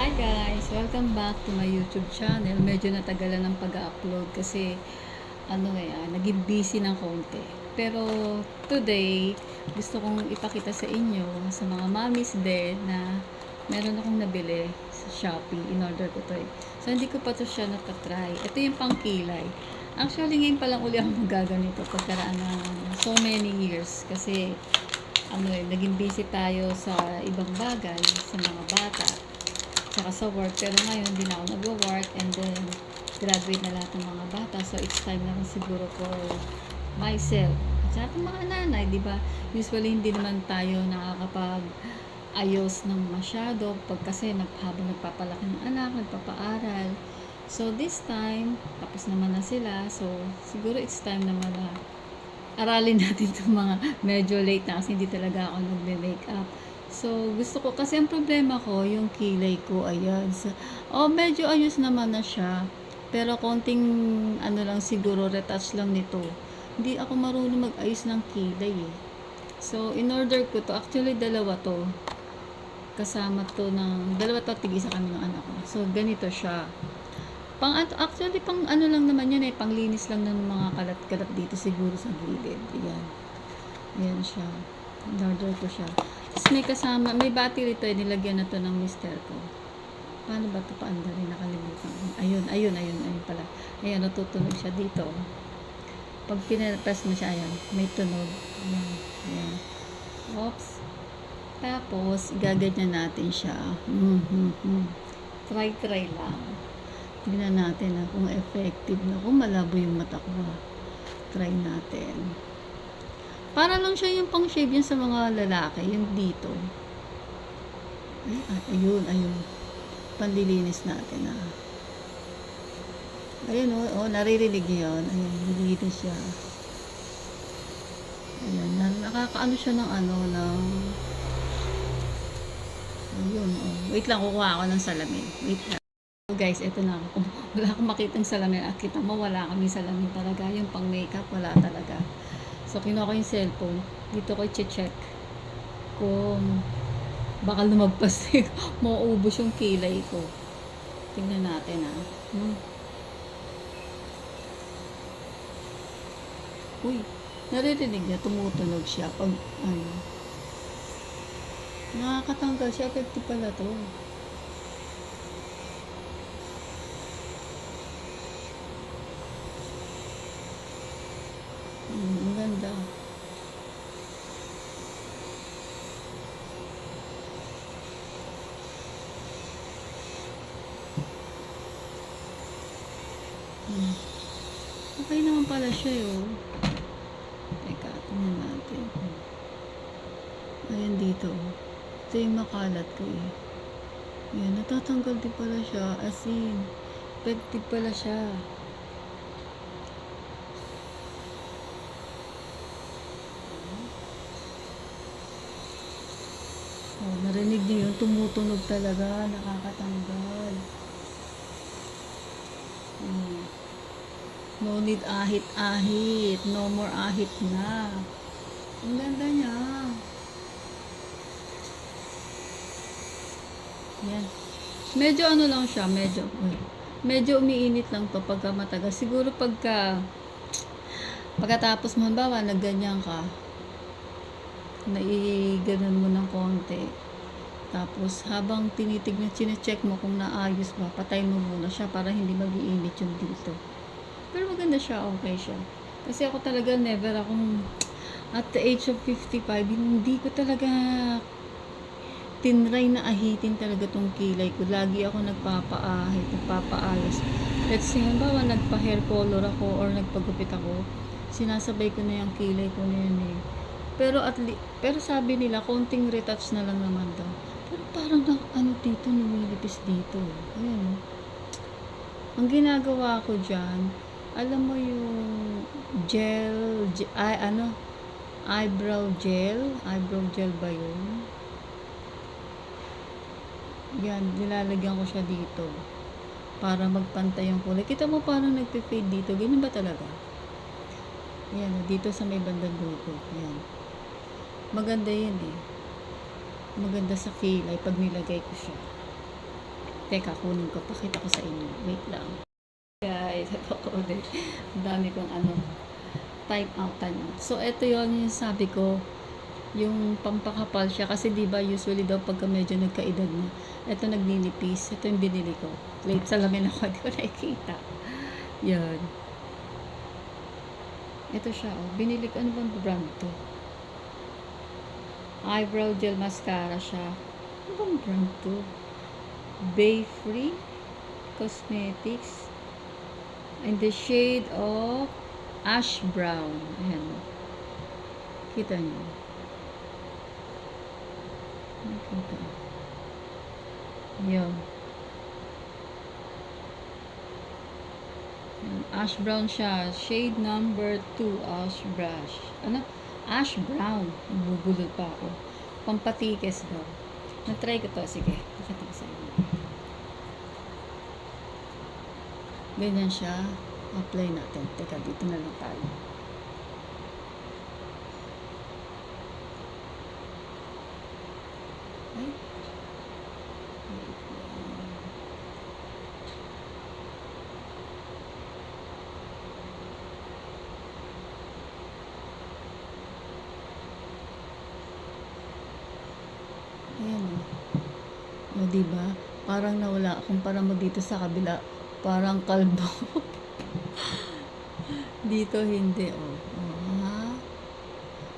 Hi guys! Welcome back to my YouTube channel. Medyo natagalan ng pag-upload kasi naging busy ng konti. Pero today, gusto kong ipakita sa inyo, sa mga mommies din, na meron akong nabili sa Shopee. In-order ko to eh. So hindi ko pa to siya natatry. Ito yung pangkilay. Actually, ngayon pa lang uli ako magaganito pagkaraan ng so many years. Kasi naging busy tayo sa ibang bagay, sa mga bata tsaka sa work, pero ngayon hindi na ako nagwo-work, and then graduate na lahat ng mga bata, so it's time na rin siguro for myself at saka mga nanay, di ba? Usually hindi naman tayo nakakapag ayos ng masyado kasi habang nagpapalaki ng anak, nagpapaaral. So this time tapos naman na sila, so siguro it's time naman na aralin natin itong mga medyo late na kasi hindi talaga ako nagme-makeup. So, gusto ko, kasi ang problema ko, yung kilay ko, ayan. So, medyo ayos naman na siya. Pero konting, lang siguro, retouch lang nito. Hindi ako marunong mag-ayos ng kilay eh. So, in-order ko to. Actually, dalawa to. Dalawa to, tig-isa kami ng anak ko. So, ganito siya. Actually, pang lang naman yan eh. Panglinis lang ng mga kalat-kalat dito siguro sa gilid. Ayan. Ayan siya. In-order ko siya. Tapos may battery to, nilagyan na to ng mister ko. Paano ba ito paandarin? Nakalimutan ko. Ayun pala. Ayan, natutunog siya dito. Pag pinpress mo siya, ayan, may tunog. Ayan. Oops. Tapos, gaganyan natin siya. Try lang. Tignan natin kung effective na. Kung malabo yung mata ko. Try natin. Para lang siya yung pang-shave yan sa mga lalaki. Yung dito. Ayun. Panlilinis natin Ayun naririnig yun. Ayun, nilinis siya. Ayan, nakakaano siya ng ayun, Wait lang, kukuha ako ng salamin. Wait lang. So guys, eto na ako. Wala akong makitang salamin. Kita mo, wala kami salamin talaga. Yung pang makeup, wala talaga. So, kinuha ko yung cellphone. Dito ko i-check kung baka lumagpas mauubos yung kilay ko. Tingnan natin Uy, naririnig niya, tumutunog siya pag nakakatanggal siya. Effective pala to. Ang ganda. Okay naman pala siya Teka, tingnan natin. Ayan dito. Ito yung makalat ko Ayan, natatanggal din pala siya. As in, effective pala siya. Narinig niyo yun? Tumutunog talaga. Nakakatanggal. No need ahit-ahit. No more ahit na. Ang ganda niya. Yan. Medyo lang siya. Medyo umiinit lang to pagka matagal. Siguro pagkatapos mo, halimbawa, nagganyan ka, naiganon mo ng konti. Tapos, habang chine-check mo kung naayos ba, patay mo muna siya para hindi mag-iinit yung dito. Pero maganda siya, okay siya. Kasi ako talaga, never akong, at the age of 55, hindi ko talaga tinry na ahitin talaga tong kilay ko. Lagi ako nagpapaayos. Let's say, halimbawa, nagpa-hair color ako or nagpagupit ako, sinasabay ko na yung kilay ko na yun Pero sabi nila, konting retouch na lang naman daw. Pero parang dito, lumilipis dito. Ayan. Ang ginagawa ko dyan, alam mo yung eyebrow gel ba yun? Yan, nilalagyan ko siya dito. Para magpantay yung kulay. Kita mo parang nagpe-fade dito. Ganyan ba talaga? Yan, dito sa may bandang dulo. Yan. Maganda yun Maganda sa kilay pag nilagay ko siya. Teka, kunin ko. Pakita ko sa inyo. Wait lang. Guys, ito ko ulit. Ang dami kong time out. So, ito yung sabi ko, yung pampakapal siya. Kasi diba, usually daw pagka medyo nagkaedad na, ito nagninipis. Ito yung binili ko. Late salamin ako, di ko nakikita. Yan. Ito siya, oh. Binili ko, ano bang brand to? Eyebrow gel mascara siya. Ano bang brand to? Bay Free Cosmetics. In the shade of ash brown. Ayan. Kita nyo. Nakita. Yan. Ash brown siya. Shade number 2. Ash brush. Ano? Ash brown. Bubulol pa ako. Pampatikis daw. Na-try ko to. Sige. Pakita ko sa inyo. Ganyan siya. Apply natin. Teka, dito na lang tayo. Ay. Ayan o. O, diba? Parang nawala. Kumpara mo dito sa kabila. Parang kalbo. Dito hindi o. O, ha?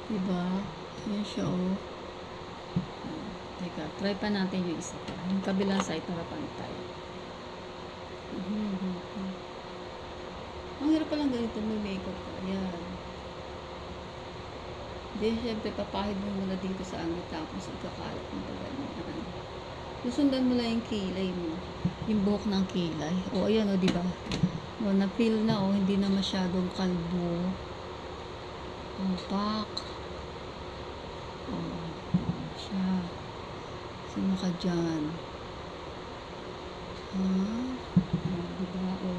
Diba? Ayan siya o. Teka, try pa natin yung isa pa. Yung kabilang side para pantay. Ang hirap palang ganito may makeup ka. Ayan. Then, syempre, papahid mo muna dito sa angit tapos ikakalat mo pa ganyan. Susundan mo lang yung kilay mo. Yung buhok ng kilay. O, ayan o, diba? O, na-feel na o, hindi na masyadong kalbo. Pak. O, siya. Sino ka dyan? Ha? O, diba? O.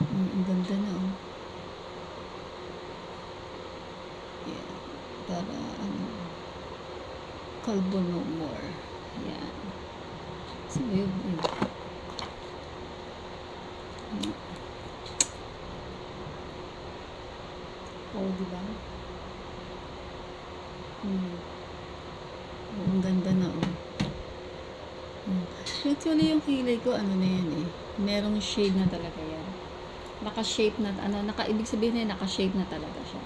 Ang ganda na o. Yeah. Para, kalbo no more. Yan. So, yun. Oh, diba? Oh, ang ganda na, oh. Actually, yung kilay ko, ano na yan, eh. Merong shade na talaga yan. Naka-shape na, ibig sabihin na naka-shape na talaga siya.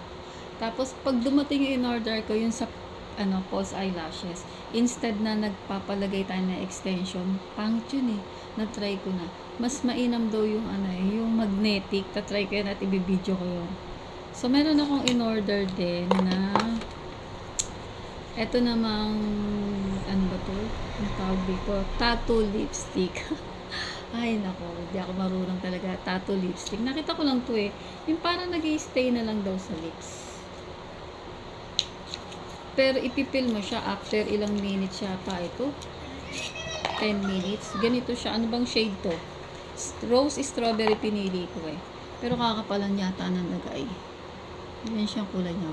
Tapos, pag dumating yung in-order ko, yung sa false eyelashes. Instead na nagpapalagay tayo na extension, pangit yun eh. Na-try ko na. Mas mainam daw yung yung magnetic. Ta-try ko yan at ibibideo ko yun. So, meron akong in-order din na eto namang ba to? Ang tawag dito? Tattoo lipstick. Ay, nako. Hindi ako marunong talaga. Tattoo lipstick. Nakita ko lang to eh. Yung parang nag-i-stay na lang daw sa lips. Pero ipipil mo siya after ilang minutes siya pa ito. 10 minutes. Ganito siya. Ano bang shade to? Rose strawberry pinili ko eh. Pero kakapalan yata ng lagay. Yan siyang kulay niya.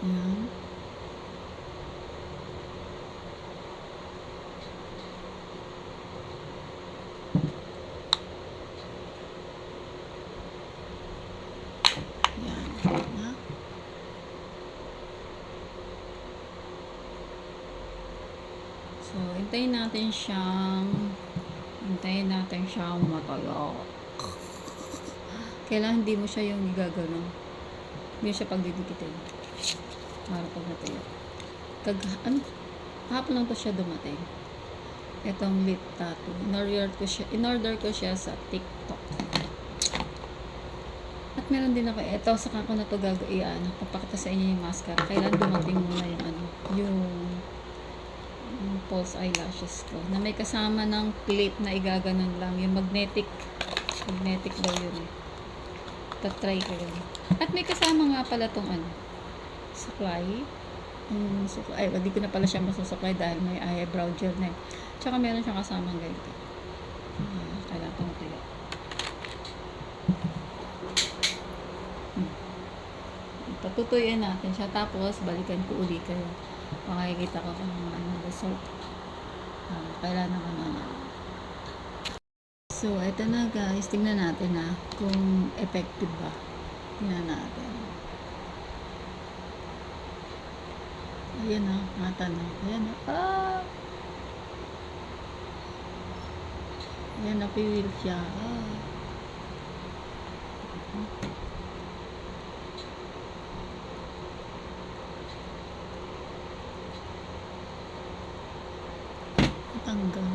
Yan. So, hintayin natin siyang matuyo. Kailangan hindi mo siya yung gagano. Hindi siya pagdidikitin. Para pag natuyo. Hapon lang to siya dumating. Itong lip tattoo. In-order ko siya sa TikTok. At meron din ako, saka ko na to papakita sa inyo yung mascara. Kailan dumating muna yung false eyelashes ko. Na may kasama ng clip na igaganon lang. Yung magnetic daw yun eh. Tatry ko yun. At may kasama nga pala tong supply. Hindi ko na pala siya masusupply dahil may eyebrow gel na eh. Tsaka meron siyang kasamang ganito. Kailangan pang matuyo. Patutuyuin natin siya. Tapos, balikan ko uli kayo. Makikita ko kung result. Kailan naman So, eto na guys. Tingnan natin kung effective ba. Tingnan natin. Ayan natanong. Ayan Ayan napiwil siya. Tanggal.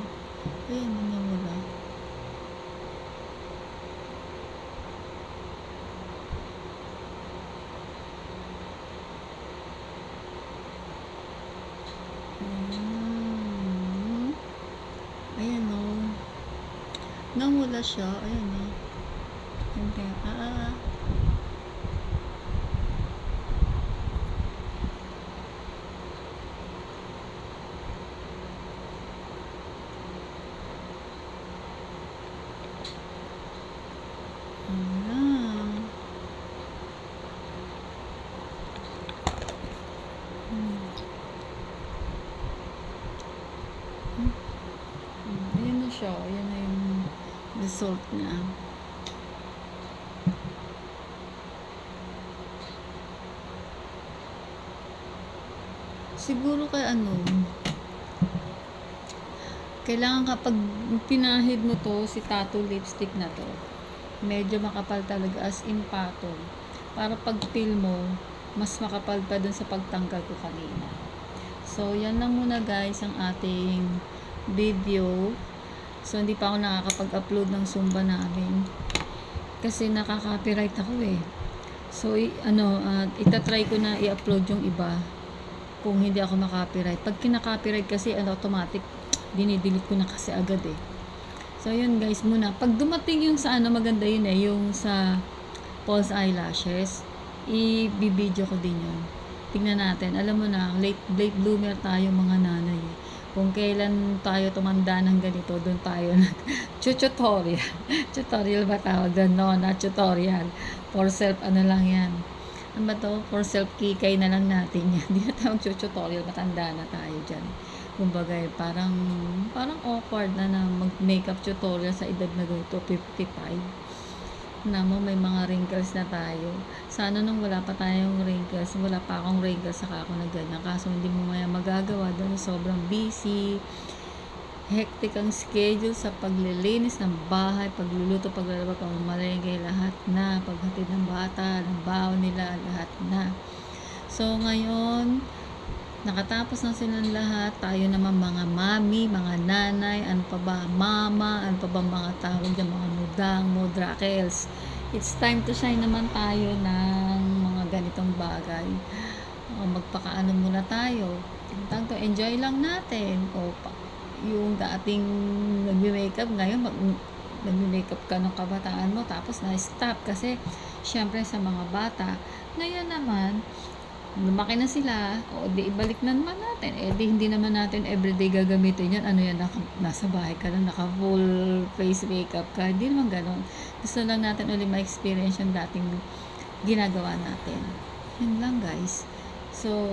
Ayan, namula. Ayan namula siya. Ayan hindi. Ayan na siya. Ayan na yung result niya. Siguro kailangan kapag pinahid mo to, si tattoo lipstick na to, medyo makapal talaga, as in patong. Para pag peel mo, mas makapal pa dun sa pagtanggal ko kanina. So, yan lang muna guys ang ating video. So, hindi pa ako nakakapag-upload ng Zumba namin. Kasi nakaka-copyright ako So, itatry ko na i-upload yung iba kung hindi ako makopyright. Pag kinaka-copyright kasi automatic dinidelete ko na kasi agad So yun guys muna. Pag dumating yung sa maganda yun yung sa false eyelashes, i-video ko din yun. Tingnan natin. Alam mo na, late bloomer tayo mga nanay Kung kailan tayo tumanda ng ganito, doon tayo tutorial. Tutorial ba tawag doon? No, not tutorial. For self, lang yan. Ano ba to? For self-kikay na lang natin yan. Hindi na tayo tutorial, matanda na tayo dyan. Kumbaga parang awkward na mag-makeup tutorial sa edad na ganito, 55. May mga wrinkles na tayo. Sana nung wala pa tayong wrinkles, wala pa akong wrinkles, saka ako na ganyan. Kaso hindi mo magagawa dahil sobrang busy. Hectic ang schedule sa paglilinis ng bahay, pagluluto, paglalaba, pamamalengke, lahat na. Paghatid ng bata, ng baon nila, lahat na. So, ngayon, nakatapos na silang lahat. Tayo naman mga mami, mga nanay, ano pa ba, mama, ano pa ba mga tawag dyan, mga mudang, mudrakels. It's time to shine naman tayo ng mga ganitong bagay. Magpakaano muna tayo. Tangto, enjoy lang natin. Yung dating nagme-makeup, ngayon nagme-makeup ka ng kabataan mo, tapos na-stop kasi syempre sa mga bata. Ngayon naman, lumaki na sila, di ibalik na naman natin. Di hindi naman natin everyday gagamitin yan. Nasa bahay ka lang, naka full face makeup ka. Hindi naman ganon. Gusto lang natin ulit ma-experience yung dating ginagawa natin. Yun lang guys. So,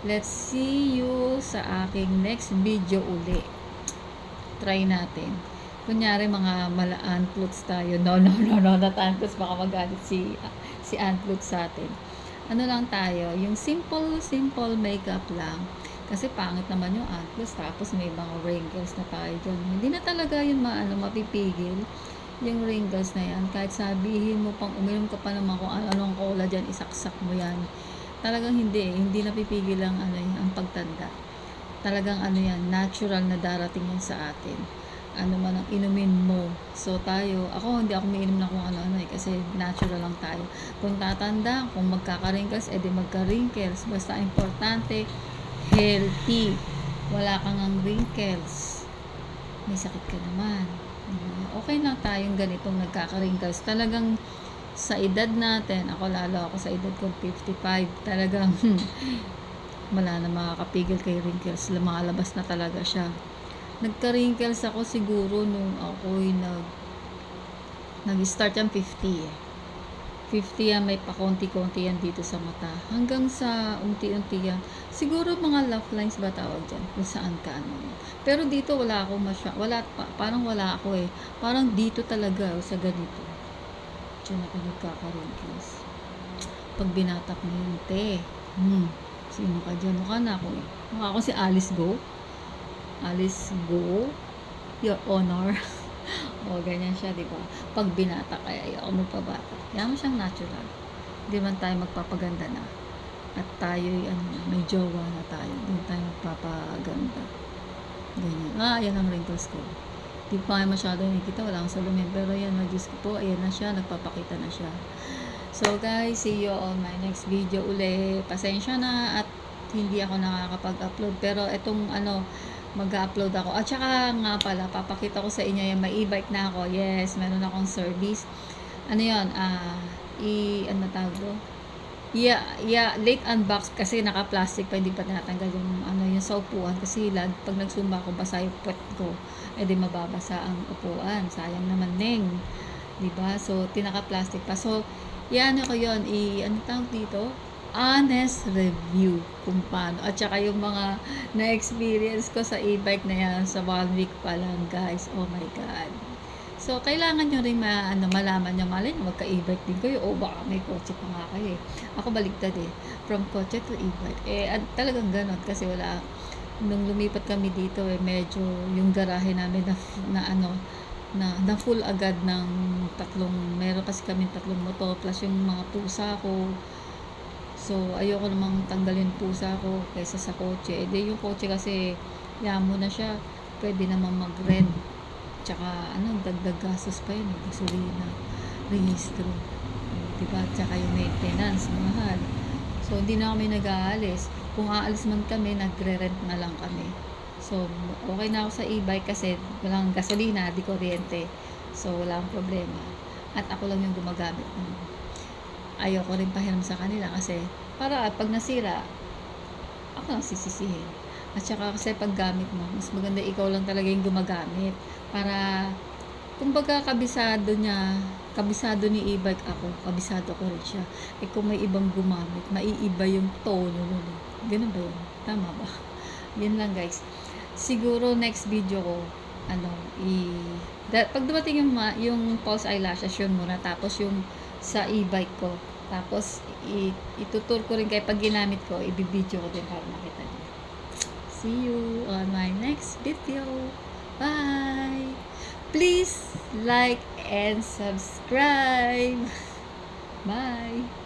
let's see you sa aking next video uli. Try natin. Kunyari mga mala-antluts tayo. No, not antluts. Baka magalit si antluts sa atin. Lang tayo, yung simple makeup lang. Kasi pangit naman yung antluts, tapos may mga wrinkles na tayo dyan. Hindi na talaga yun mapipigil. Yung wrinkles na yan, kahit sabihin mo pang uminom ka pa naman kung anong cola dyan, isaksak mo yan. Talagang hindi napipigil ang pagtanda. Talagang yan, natural na darating yan sa atin. Ano man ang inumin mo. So ako hindi ako umiinom na kung ano kasi natural lang tayo. Kung tatanda, kung magkaka-wrinkles, edi magka-wrinkles. Basta importante, healthy. Wala kang ang wrinkles. May sakit ka naman. Okay lang tayong ganitong nagkaka-wrinkles. Talagang sa edad natin, lalo ako sa edad kong 55, talagang wala na makakapigil kay wrinkles. Lumalabas na talaga siya. Nagka-wrinkles ako siguro nung ako'y nag-start yung 50 50 yan, may pakonti-konti yan dito sa mata. Hanggang sa unti-unti yan. Siguro mga love lines ba tawag diyan, kung saan ka ano. Pero dito wala akong wala pa parang wala ako, eh. Parang dito talaga sa ganito, diyan ako nagkaka-wrinkles. 'Pag binatak mo yun, "Te, sino ka diyan? Mukha akong si Alice Go. Alice Go, Your Honor." O ganyan siya, 'di ba? 'Pag binatak kaya ayoko magpabata. Hayaan mo siyang natural. 'Di man tayo magpapaganda na. At tayo'y ano na, may jowa na tayo, hindi tayo magpapaganda. Ganyan. Ayan ang wrinkles ko. Di pa nga masyado nakikita, wala akong salamin. Pero yan, Diyos ko po, ayan na siya, nagpapakita na siya. So guys, see you on my next video uli. Pasensya na at hindi ako nakakapag-upload. Pero itong ano, mag-upload ako. At saka nga pala, papakita ko sa inyo yung may e-bike na ako. Yes, meron akong service. Ano yun? Ano tawag doon? Late unbox kasi naka-plastic pa, hindi pa tinatanggal yung ano yung sa upuan kasi pag nagsumba ako basa yung puwet ko, eh di mababasa ang upuan. Sayang naman Neng, 'di ba? So tinaka-plastic pa. So yan ako yon ano tawag dito? Honest review kung paano. At saka yung mga na-experience ko sa e-bike na yan sa 1 week pa lang, guys. Oh my God. So, kailangan nyo rin malaman nyo, malay nyo, magka-e-bike din kayo, o baka may kotse pa nga kayo eh. Ako baligtad eh, from kotse to e-bike. Talagang ganon, kasi nung lumipat kami dito eh, medyo yung garahe namin na full agad ng meron kasi kami 3 motor, plus yung mga pusa ko. So, ayoko namang tanggalin pusa ko kaysa sa kotse. Yung kotse kasi, yamo na siya, pwede namang mag-rent. Tsaka dagdag gastos pa yun, gasolina, rehistro, diba? Tsaka yung maintenance, mahal. So hindi na kami nag-aalis. Kung aalis man kami, nagre-rent na lang kami. So okay na ako sa e-bike kasi walang gasolina, di kuryente. So wala akong problema. At ako lang yung gumagamit. Ayoko rin pahiram sa kanila kasi para pag nasira, ako lang sisisihin. At saka kasi paggamit mo, mas maganda ikaw lang talaga yung gumagamit. Para, kumbaga kabisado ni e-bike ako, kabisado ko rin siya. Kung may ibang gumamit, maiiba yung tono nun. Ganun ba yun? Tama ba? Yan lang guys. Siguro next video ko, pag dumating yung false eyelashes, yun muna. Tapos yung sa e-bike ko. Tapos, itutur ko rin kayo pag ginamit ko, ibibideo ko din para makita niyo. See you on my next video. Bye! Please like and subscribe. Bye!